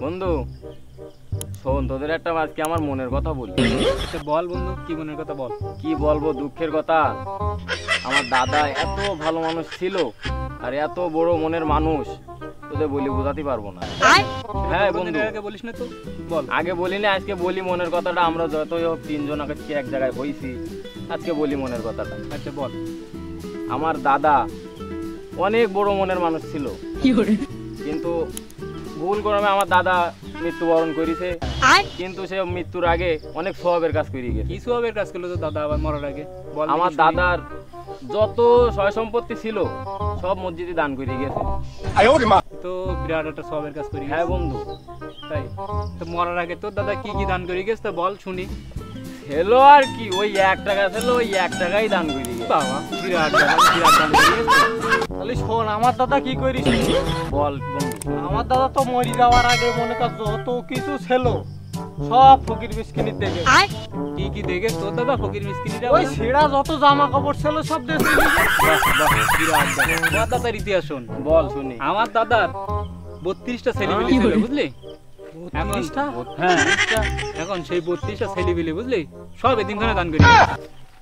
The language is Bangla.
বন্ধু শোন, তোদের একটা আজকে আমার মনের কথা বলি। আচ্ছা বল বন্ধু, কি মনের কথা বল। কি বলবো, দুঃখের কথা। আমার দাদা এত ভালো মানুষ ছিল, আর এত বড় মনের মানুষ, তোদের বলি বোঝাতে পারবো না। হ্যাঁ বন্ধু, আগে বলিস না তো, বল। আগে বলিনি, আজকে বলি মনের কথাটা। আমরা যতই হোক তিনজন আজকে এক জায়গায় হইছি, আজকে বলি মনের কথাটা। আচ্ছা বল। আমার দাদা অনেক বড় মনের মানুষ ছিল, কিন্তু ভুল ক্রমে আমার দাদা মৃত্যুবরণ করেছে। কিন্তু সে মৃত্যুর আগে অনেক সওয়াবের কাজ করে গেছে। কি সওয়াবের কাজ করলো তো দাদা আবার মরার আগে? বল। আমার দাদার যত সয় সম্পত্তি ছিল সব মসজিদে দান করে গেছে। তো বিরাট একটা সওয়াবের কাজ করি। হ্যাঁ বন্ধু, তাই তো মরার আগে তোর দাদা কি কি দান করে গেছে তা বল শুনি। ছিল আর কি, ওই 1 টাকা ছিল, ওই 1 টাকাই দান করে গেছে। বাবা, বিরাট দান করে গেছে। তাহলে শোন, আমার দাদা কি করিস বল বন্ধু। আমার দাদা তো মরি যাওয়ার আগে মনে কর যত কিছু ছিল সব ফকির মিসকিনের দেখে। কি কি দেখে তোর দাদা ফকির মিসকিনিরা? ওই ছেঁড়া যত জামা কাপড় ছিল সব দেশে। আমার দাদার ইতিহাস শোন। বল শুনি। আমার দাদার 32টা ছেলেপিলে ছিল, বুঝলি? এখন সেই 32টা ছেলেপিলে, বুঝলি, সব এতিমখানায় দান করে।